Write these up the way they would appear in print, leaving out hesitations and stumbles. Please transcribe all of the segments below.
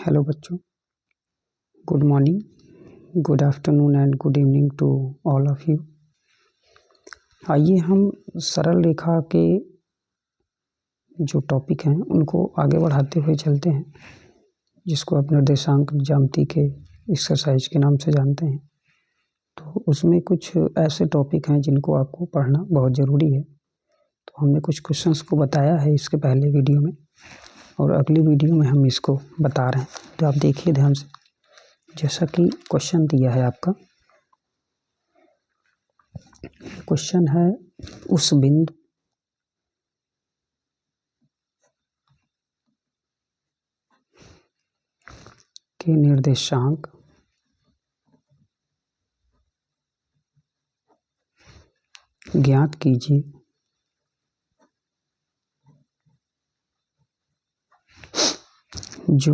Hello बच्चों, good morning, good afternoon and good evening to all of you. आइए हम सरल रेखा के जो टॉपिक हैं उनको आगे बढ़ाते हुए चलते हैं, जिसको आप निर्देशांक ज्यामिति के एक्सरसाइज के नाम से जानते हैं। तो उसमें कुछ ऐसे टॉपिक हैं जिनको आपको पढ़ना बहुत ज़रूरी है। तो हमने कुछ क्वेश्चंस को बताया है इसके पहले वीडियो में, और अगली वीडियो में हम इसको बता रहे हैं। तो आप देखिए ध्यान से। जैसा कि क्वेश्चन दिया है आपका, क्वेश्चन है उस बिंदु के निर्देशांक ज्ञात कीजिए जो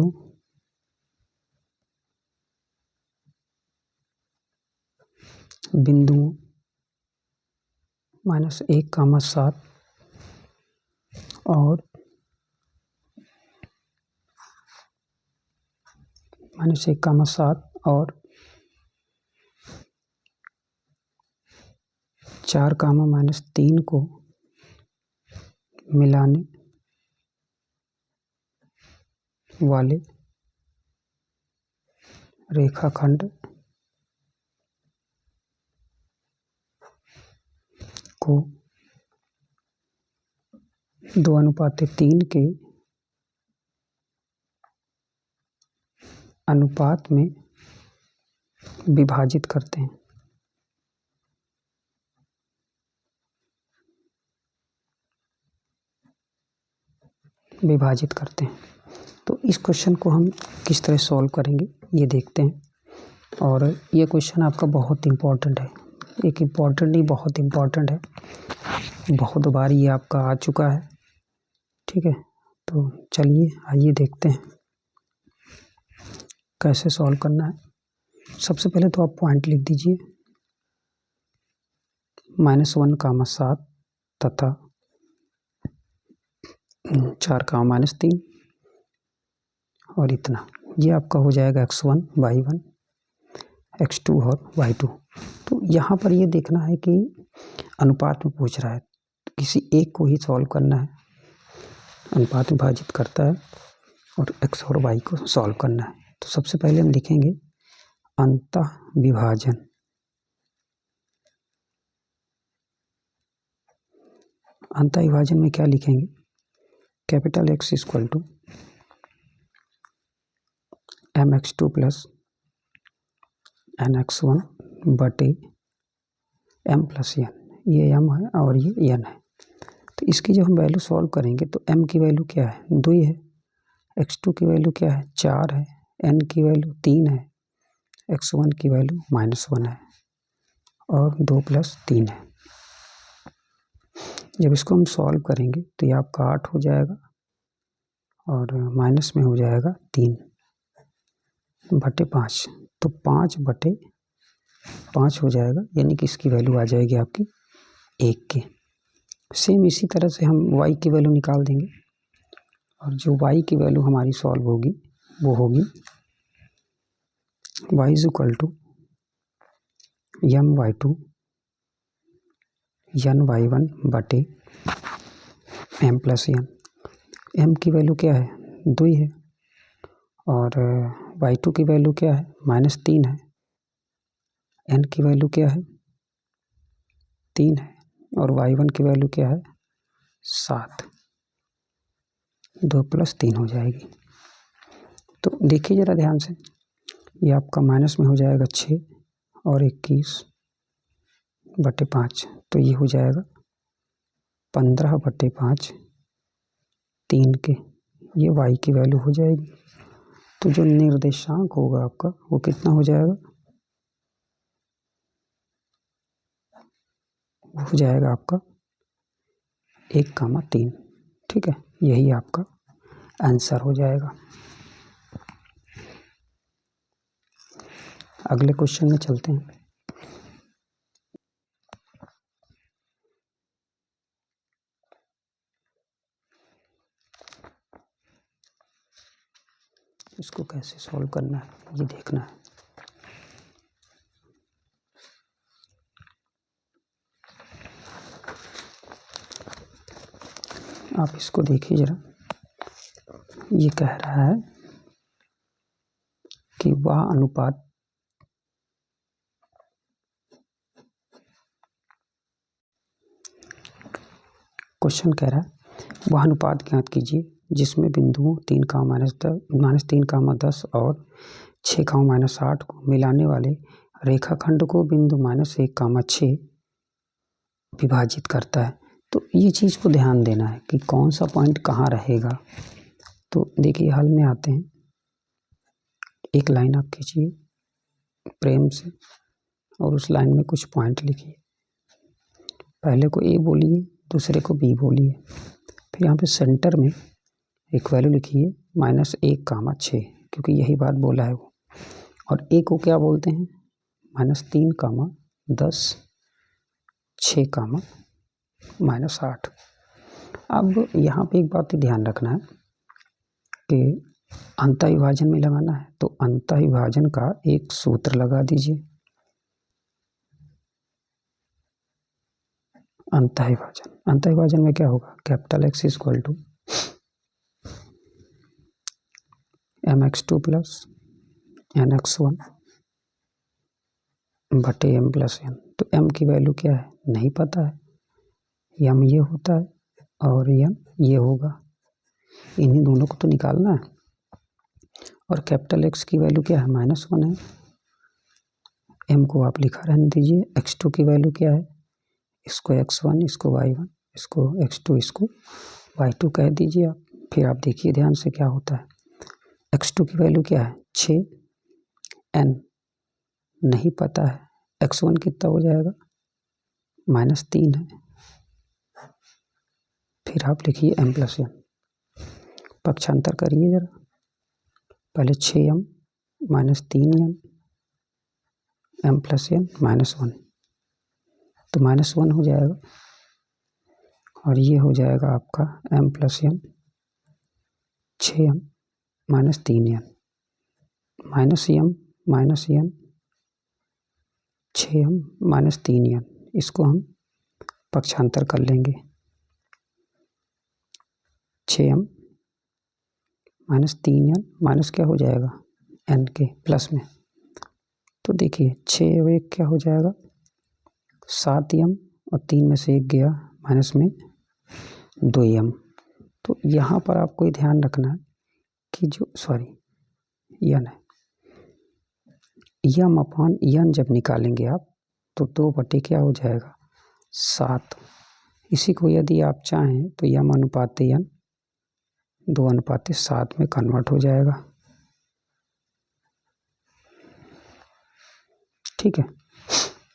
बिंदुओं -1, 7 और -1, 7 और 4, -3 को मिलाने वाले रेखाखंड को 2:3 के अनुपात में विभाजित करते हैं। तो इस क्वेश्चन को हम किस तरह सॉल्व करेंगे ये देखते हैं। और ये क्वेश्चन आपका बहुत इम्पोर्टेंट है, एक इम्पोर्टेंट नहीं, बहुत इम्पोर्टेंट है। बहुत बार ये आपका आ चुका है, ठीक है। तो चलिए आइए देखते हैं कैसे सॉल्व करना है। सबसे पहले तो आप पॉइंट लिख दीजिए, -1, 7 तथा 4, -3 और इतना। ये आपका हो जाएगा x1, y1, x2 और y2। तो यहाँ पर ये देखना है कि अनुपात में पूछ रहा है, तो किसी एक को ही सॉल्व करना है। अनुपात विभाजित करता है और x और y को सॉल्व करना है। तो सबसे पहले हम लिखेंगे अंतः विभाजन। अंतः विभाजन में क्या लिखेंगे? कैपिटल X = mx2 + nx1 बटे m + n। ये m है और ये n है। तो इसकी जब हम वैल्यू सॉल्व करेंगे तो m की वैल्यू क्या है? 2 है। x2 की वैल्यू क्या है? 4 है। n की वैल्यू 3 है। x1 की वैल्यू -1 है और 2 + 3 है। जब इसको हम सॉल्व करेंगे तो ये आपका 8 हो जाएगा और माइनस में हो जाएगा 3/5। तो 5/5 हो जाएगा, यानी कि इसकी वैल्यू आ जाएगी आपकी 1 के। सेम इसी तरह से हम y की वैल्यू निकाल देंगे, और जो y की वैल्यू हमारी सॉल्व होगी वो होगी y = my2 ny1 बटे m + n। m की वैल्यू क्या है? 2 है और y2 की वैल्यू क्या है? -3 है। n की वैल्यू क्या है? 3 है और y1 की वैल्यू क्या है? 7। 2 + 3 हो जाएगी। तो देखिए ज़रा ध्यान से, ये आपका माइनस में हो जाएगा 6 और 21/5। तो ये हो जाएगा 15/5 3 के। ये y की वैल्यू हो जाएगी। तो जो निर्देशांक होगा आपका वो कितना हो जाएगा? वो हो जाएगा आपका 1, 3। ठीक है, यही आपका आंसर हो जाएगा। अगले क्वेश्चन में चलते हैं। इसको कैसे सॉल्व करना है ये देखना है। आप इसको देखिए जरा, ये कह रहा है कि वह अनुपात क्वेश्चन कह रहा है वह अनुपात ज्ञात कीजिए जिसमें बिंदुओं 3, -3, 10 और 6, -8 को मिलाने वाले रेखाखंड को बिंदु -1, 6 विभाजित करता है। तो ये चीज़ को ध्यान देना है कि कौन सा पॉइंट कहाँ रहेगा। तो देखिए हल में आते हैं, एक लाइन आप खींचिए प्रेम से और उस लाइन में कुछ पॉइंट लिखिए। पहले को ए बोलिए, दूसरे को बी बोलिए, फिर यहाँ पे सेंटर में एक वैल्यू लिखिए -1, 6, क्योंकि यही बात बोला है वो। और ए को क्या बोलते हैं, -3, 10, 6, -8। अब यहाँ पे एक बात ध्यान रखना है कि अंतःविभाजन में लगाना है, तो अंतःविभाजन का एक सूत्र लगा दीजिए। अंतःविभाजन में क्या होगा, X = mx2 + nx1 बटे m + n। तो m की वैल्यू क्या है नहीं पता है, m ये होता है और m ये होगा, इन्हीं दोनों को तो निकालना है। और X की वैल्यू क्या है -1 है, m को आप लिखा रहने दीजिए। x2 की वैल्यू क्या है, इसको x1, इसको y1, इसको x2, इसको y2 कह दीजिए आप। फिर आप देखिए ध्यान से क्या होता है। x2 की वैल्यू क्या है 6, n नहीं पता है, x1 कितना हो जाएगा -3 है। फिर आप लिखिए m + n, पक्षांतर करिए जरा, पहले 6m -3m m + n -1, तो -1 हो जाएगा और ये हो जाएगा आपका m + n 6m -3n -m -n 6m -3n। इसको हम पक्षांतर कर लेंगे, 6m -3n माइनस क्या हो जाएगा n के प्लस में, तो देखिए 6 और 1 क्या हो जाएगा 7m और 3 में से 1 गया माइनस में 2m। तो यहाँ पर आपको ये ध्यान रखना है कि जो n है, m अपॉन n जब निकालेंगे आप तो 2 बटे क्या हो जाएगा 7। इसी को यदि आप चाहें तो m अनुपात n 2:7 में कन्वर्ट हो जाएगा। ठीक है,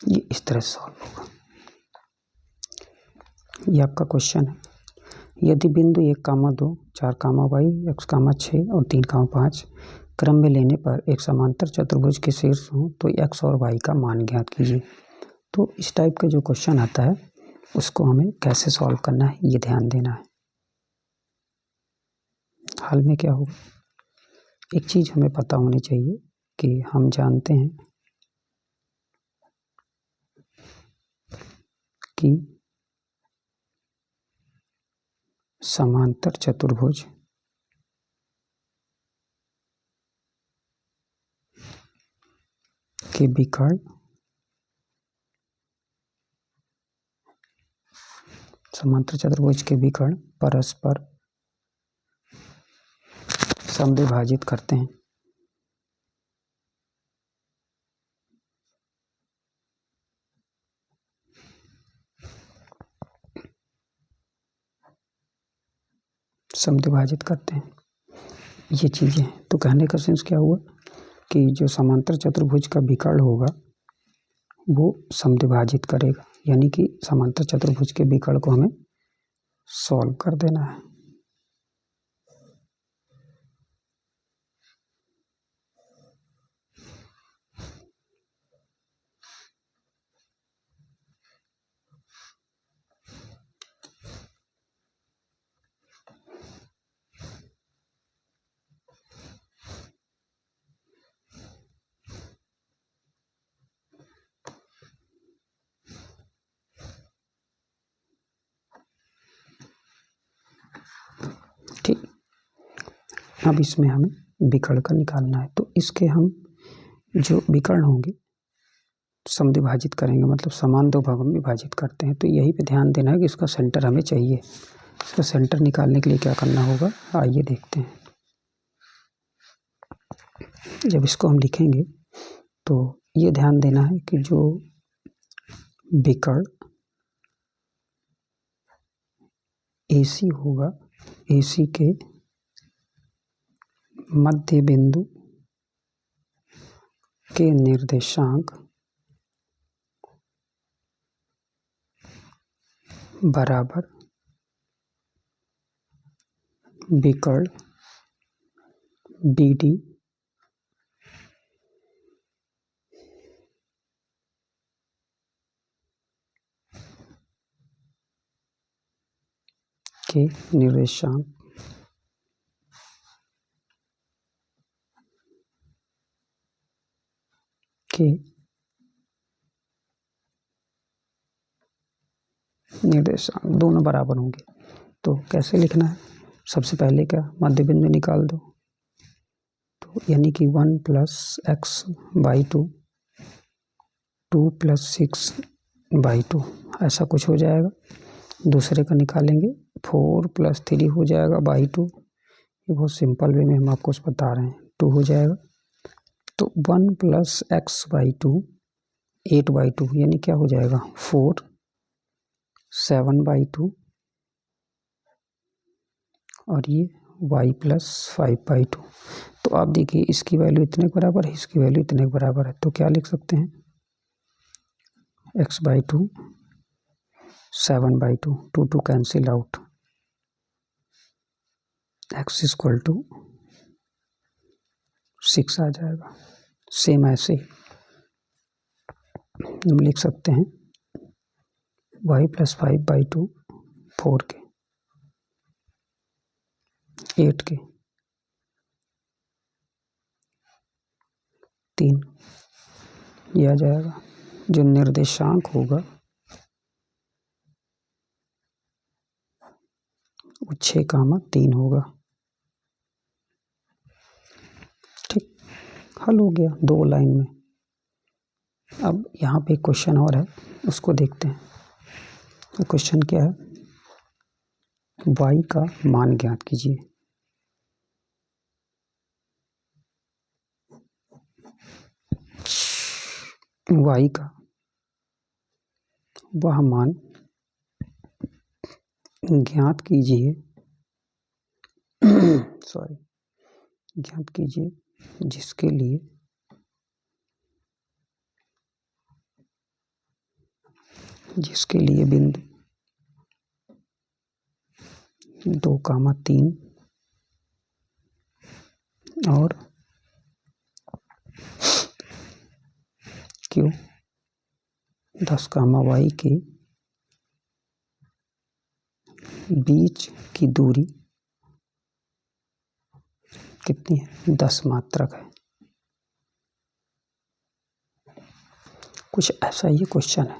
ये इस तरह से सॉल्व होगा। ये आपका क्वेश्चन है, यदि बिंदु 1, 2, 4, y, x, 6 और 3, 5 क्रम में लेने पर एक समांतर चतुर्भुज के शीर्ष हो तो x और y का मान ज्ञात कीजिए। तो इस टाइप का जो क्वेश्चन आता है उसको हमें कैसे सॉल्व करना है ये ध्यान देना है। हल में क्या होगा, एक चीज़ हमें पता होनी चाहिए कि हम जानते हैं कि समांतर चतुर्भुज के विकर्ण परस्पर समद्विभाजित करते हैं। ये चीज़ें, तो कहने का सेंस क्या हुआ कि जो समांतर चतुर्भुज का विकर्ण होगा वो समद्विभाजित करेगा, यानी कि समांतर चतुर्भुज के विकर्ण को हमें सॉल्व कर देना है। अब इसमें हमें विकर्ण का निकालना है, तो इसके हम जो विकर्ण होंगे समद्विभाजित करेंगे, मतलब समान दो भागों में विभाजित करते हैं। तो यही पे ध्यान देना है कि इसका सेंटर हमें चाहिए। इसका सेंटर निकालने के लिए क्या करना होगा, आइए देखते हैं। जब इसको हम लिखेंगे तो ये ध्यान देना है कि जो विकर्ण AC होगा, AC के मध्य बिंदु के निर्देशांक बराबर विकर्ण BD के निर्देशांक के निर्देशांक दोनों बराबर होंगे। तो कैसे लिखना है, सबसे पहले क्या, मध्य बिंदु निकाल दो, तो यानी कि 1 + x/2 2 + 6/2 ऐसा कुछ हो जाएगा। दूसरे का निकालेंगे 4 + 3 हो जाएगा /2। ये बहुत सिंपल वे में हम आपको बता रहे हैं, 2 हो जाएगा। तो 1 + x/2 8/2 यानी क्या हो जाएगा 4 7/2 और ये y + 5/2। तो आप देखिए इसकी वैल्यू इतने के बराबर है, इसकी वैल्यू इतने के बराबर है, तो क्या लिख सकते हैं x/2 7/2 2 कैंसिल आउट, x = 6 आ जाएगा। सेम ऐसे हम लिख सकते हैं y + 5/2 4 के 8 के 3 ये आ जाएगा। जो निर्देशांक होगा वो 6,3 होगा। ठीक, हल हो गया 2 लाइन में। अब यहाँ पे क्वेश्चन और है, उसको देखते हैं। तो क्वेश्चन क्या है, y का मान ज्ञात कीजिए। y का वह मान ज्ञात कीजिए सॉरी ज्ञात कीजिए जिसके लिए बिंदु 2,3 और Q 10, y के बीच की दूरी कितनी है, 10 मात्रक है। कुछ ऐसा ये क्वेश्चन है।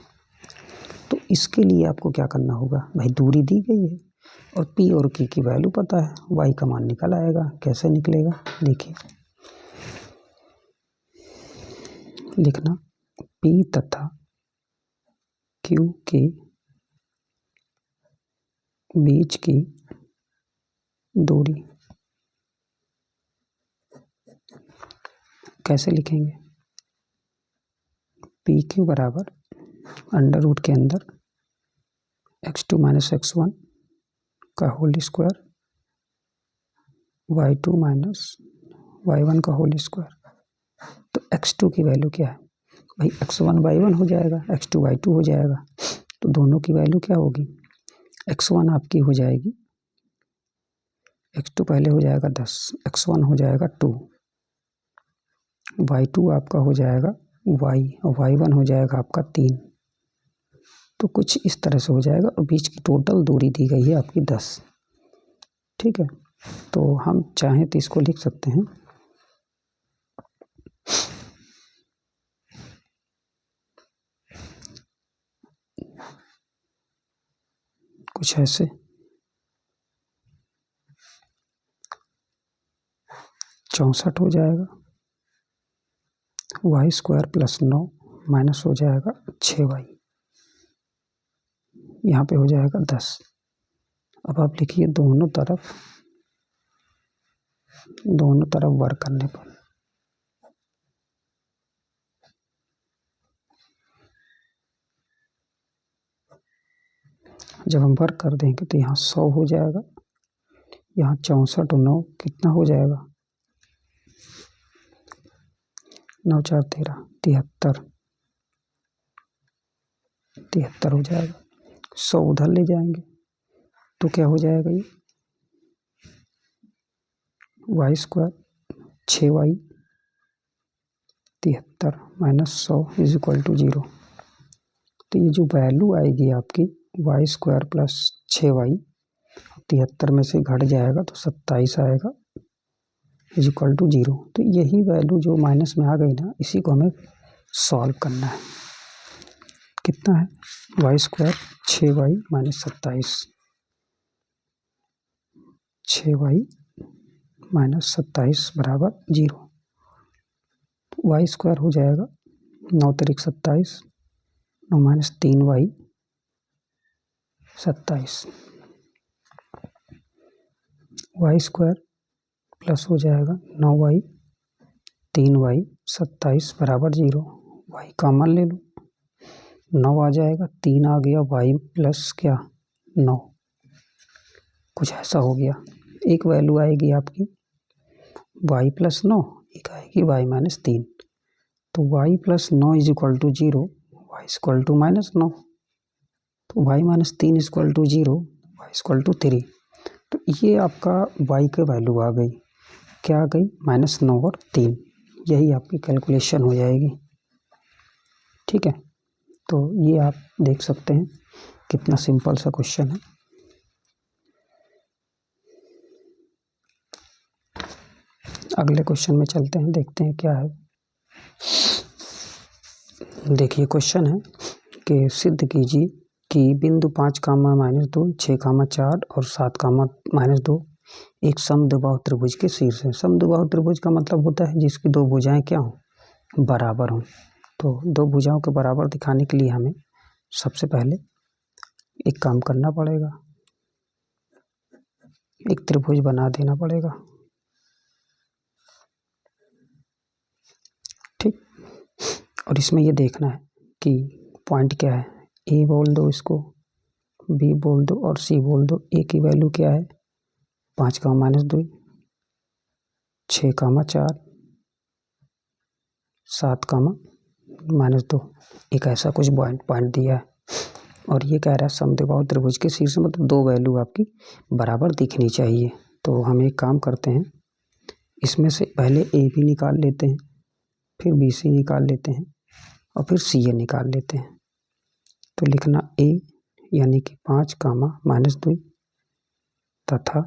तो इसके लिए आपको क्या करना होगा, भाई दूरी दी गई है और P और Q की वैल्यू पता है, y का मान निकल आएगा। कैसे निकलेगा, देखिए लिखना, P तथा Q के बीच की दूरी कैसे लिखेंगे, PQ बराबर √ के अंदर x2 - x1 का होल स्क्वायर y2 - y1 का होल स्क्वायर। तो x2 की वैल्यू क्या है, भाई x1 y1 हो जाएगा, x2 y2 हो जाएगा। तो दोनों की वैल्यू क्या होगी, x1 आपकी हो जाएगी, x2 पहले हो जाएगा 10, x1 हो जाएगा 2, y2 आपका हो जाएगा y और y1 हो जाएगा आपका 3। तो कुछ इस तरह से हो जाएगा और बीच की टोटल दूरी दी गई है आपकी 10। ठीक है, तो हम चाहें तो इसको लिख सकते हैं कुछ ऐसे, 64 हो जाएगा, वाई स्क्वायर प्लस 9 माइनस हो जाएगा 6y, यहाँ पे हो जाएगा 10। अब आप लिखिए दोनों तरफ वर्क करने पर जब हम वर्क कर देंगे तो यहाँ 100 हो जाएगा, यहाँ 64 और 9 कितना हो जाएगा, 9 4 13 73 हो जाएगा। 100 उधर ले जाएंगे तो क्या हो जाएगा, ये Y square 6y 73 minus 100 is equal to 0। तो ये जो वैल्यू आएगी आपकी वाई स्क्वायर प्लस 6y 73 में से घट जाएगा तो 27 आएगा इज इक्वल टू 0। तो यही वैल्यू जो माइनस में आ गई ना, इसी को हमें सॉल्व करना है। कितना है, Y square 6y minus 27, 6y minus 27 बराबर 0। वाई स्क्वायर हो जाएगा 9 तारीख 27, 9 minus 3y 27, Y square plus हो जाएगा 9y 3y 27 बराबर 0। वाई कॉमन ले लो, 9 आ जाएगा, 3 आ गया, y प्लस क्या 9, कुछ ऐसा हो गया। एक वैल्यू आएगी आपकी y प्लस 9, एक आएगी y माइनस 3। तो y plus 9 is equal to 0, y equal to minus 9। तो y minus 3 is equal to 0, y equal to 3। तो ये आपका y की वैल्यू आ गई, क्या आ गई, माइनस 9 और 3। यही आपकी कैलकुलेशन हो जाएगी। ठीक है, तो ये आप देख सकते हैं कितना सिंपल सा क्वेश्चन है। अगले क्वेश्चन में चलते हैं, देखते हैं क्या है। देखिए क्वेश्चन है कि सिद्ध कीजिए कि बिंदु 5 कामा माइनस 2, 6 कामा 4 और 7 कामा माइनस 2 एक समद्विबाहु त्रिभुज के शीर्ष है। समद्विबाहु त्रिभुज का मतलब होता है जिसकी दो भुजाएं क्या हो, बराबर हों। तो दो भुजाओं के बराबर दिखाने के लिए हमें सबसे पहले एक काम करना पड़ेगा, एक त्रिभुज बना देना पड़ेगा। ठीक, और इसमें ये देखना है कि पॉइंट क्या है, ए बोल दो इसको, बी बोल दो और सी बोल दो। ए की वैल्यू क्या है, 5 कामा माइनस 2, 6 कामा 4, 7 कामा माइनस 2। एक ऐसा कुछ पॉइंट दिया है और ये कह रहा है समद्विबाहु त्रिभुज के शीर्ष, मतलब दो वैल्यू आपकी बराबर दिखनी चाहिए। तो हम एक काम करते हैं, इसमें से पहले ए भी निकाल लेते हैं, फिर बी सी निकाल लेते हैं और फिर सी ए निकाल लेते हैं। तो लिखना ए यानी कि 5 कामा माइनस 2 तथा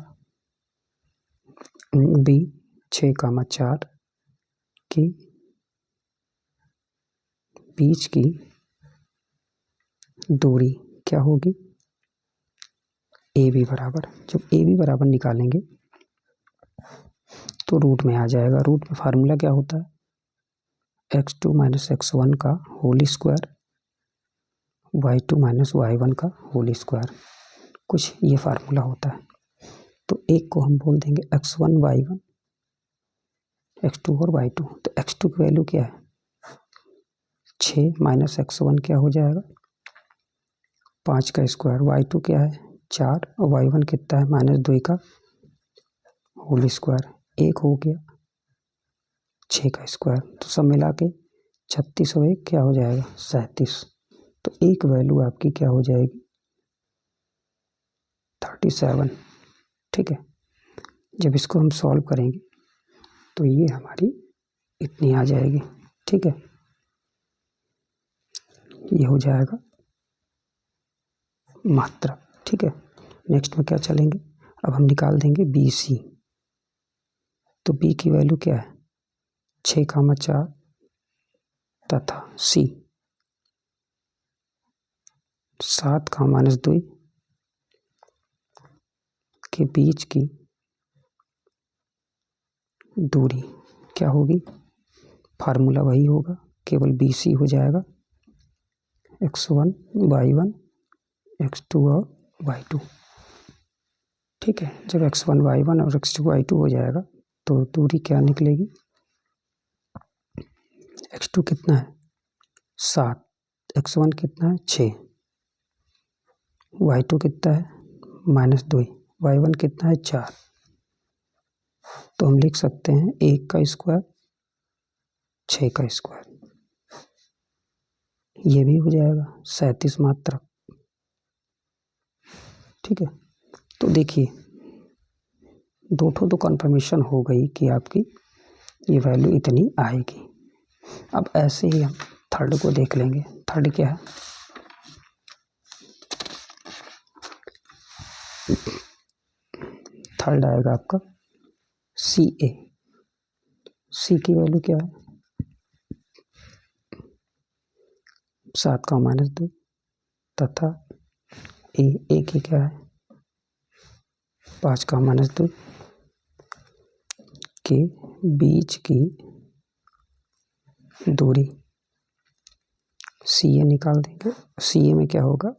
बी 6 कामा 4 की बीच की दूरी क्या होगी, ए बी बराबर। जब ए बी बराबर निकालेंगे तो रूट में आ जाएगा। रूट में फार्मूला क्या होता है, x2 माइनस x1 का whole square, y2 minus y1 का होल स्क्वायर, कुछ ये फार्मूला होता है। तो एक को हम बोल देंगे x1 y1, x2 और y2। तो x2 की वैल्यू क्या है, 6 माइनस x1 क्या हो जाएगा, 5 का स्क्वायर, y2 क्या है 4 और y1 कितना है माइनस 2 का होल स्क्वायर, एक हो गया 6 का स्क्वायर। तो सब मिला के 36 और 1 क्या हो जाएगा 37। तो एक वैल्यू आपकी क्या हो जाएगी 37। ठीक है, जब इसको हम सॉल्व करेंगे तो ये हमारी इतनी आ जाएगी। ठीक है, ये हो जाएगा मात्रा। ठीक है, नेक्स्ट में क्या चलेंगे, अब हम निकाल देंगे बी सी। तो बी की वैल्यू क्या है 6 कामा 4 तथा सी 7 का माइनस 2 के बीच की दूरी क्या होगी, फार्मूला वही होगा, केवल BC हो जाएगा, x1 y1 x2 और y2। ठीक है, जब x1 y1 और x2 y2 हो जाएगा तो दूरी क्या निकलेगी, x2 कितना है 7, x1 कितना है 6, y2 कितना है -2, y1 कितना है 4। तो हम लिख सकते हैं 1 का स्क्वायर 6 का स्क्वायर, ये भी हो जाएगा 37 मात्रक। ठीक है, तो देखिए दो तो कन्फर्मेशन हो गई कि आपकी ये वैल्यू इतनी आएगी। अब ऐसे ही हम थर्ड को देख लेंगे। थर्ड क्या है, थर्ड आएगा आपका CA। C की वैल्यू क्या है 7 का -2 तथा A की क्या है 5 का -2 के बीच की दूरी CA निकाल देंगे। CA में क्या होगा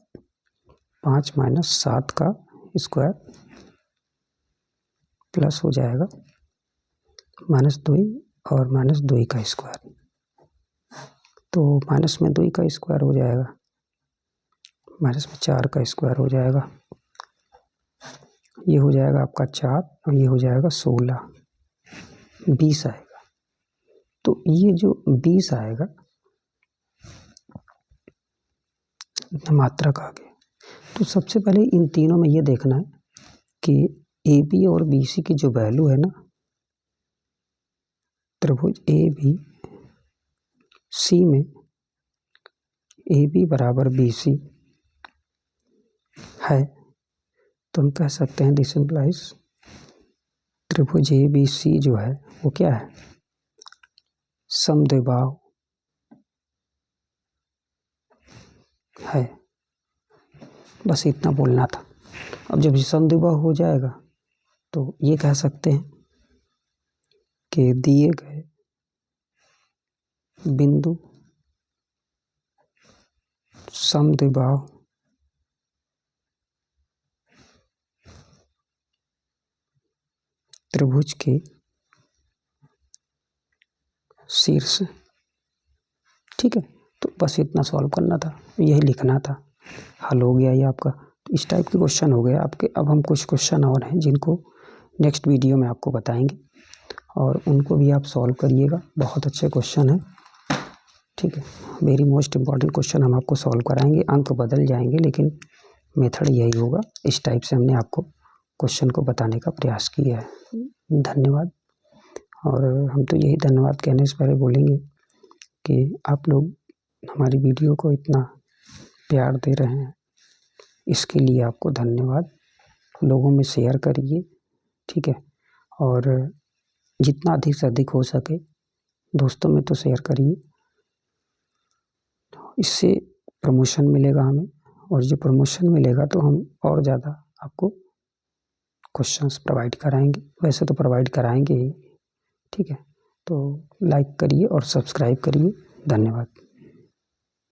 5 - 7 का स्क्वायर प्लस हो जाएगा -2 और -2 का स्क्वायर, तो माइनस में 2 का स्क्वायर हो जाएगा, माइनस में 4 का स्क्वायर हो जाएगा, ये हो जाएगा आपका 4 और ये हो जाएगा 16, 20 आएगा। तो ये जो 20 आएगा मात्रक आ गए। तो सबसे पहले इन तीनों में ये देखना है कि AB और BC की जो वैल्यू है ना, त्रिभुज ABC में AB बराबर BC है, तो हम कह सकते हैं दिस इम्प्लाइज त्रिभुज ABC जो है वो क्या है, समद्विबाहु है। बस इतना बोलना था। अब जब समद्विबाहु हो जाएगा तो ये कह सकते हैं कि दिए गए बिंदु समद्विबाहु त्रिभुज के शीर्ष। ठीक है, तो बस इतना सॉल्व करना था, यही लिखना था, हल हो गया ये आपका। तो इस टाइप के क्वेश्चन हो गए आपके। अब हम कुछ क्वेश्चन और हैं जिनको नेक्स्ट वीडियो में आपको बताएंगे और उनको भी आप सॉल्व करिएगा, बहुत अच्छे क्वेश्चन हैं। ठीक है, वेरी मोस्ट इम्पॉर्टेंट क्वेश्चन हम आपको सॉल्व कराएंगे, अंक बदल जाएंगे लेकिन मेथड यही होगा। इस टाइप से हमने आपको क्वेश्चन को बताने का प्रयास किया है। धन्यवाद। और हम तो यही धन्यवाद कहने से पहले बोलेंगे कि आप लोग हमारी वीडियो को इतना प्यार दे रहे हैं, इसके लिए आपको धन्यवाद। लोगों में शेयर करिए, ठीक है, और जितना अधिक से अधिक हो सके दोस्तों में तो शेयर करिए, इससे प्रमोशन मिलेगा हमें, और जो प्रमोशन मिलेगा तो हम और ज़्यादा आपको क्वेश्चंस प्रोवाइड कराएंगे, वैसे तो प्रोवाइड कराएंगे ही। ठीक है, तो लाइक करिए और सब्सक्राइब करिए। धन्यवाद।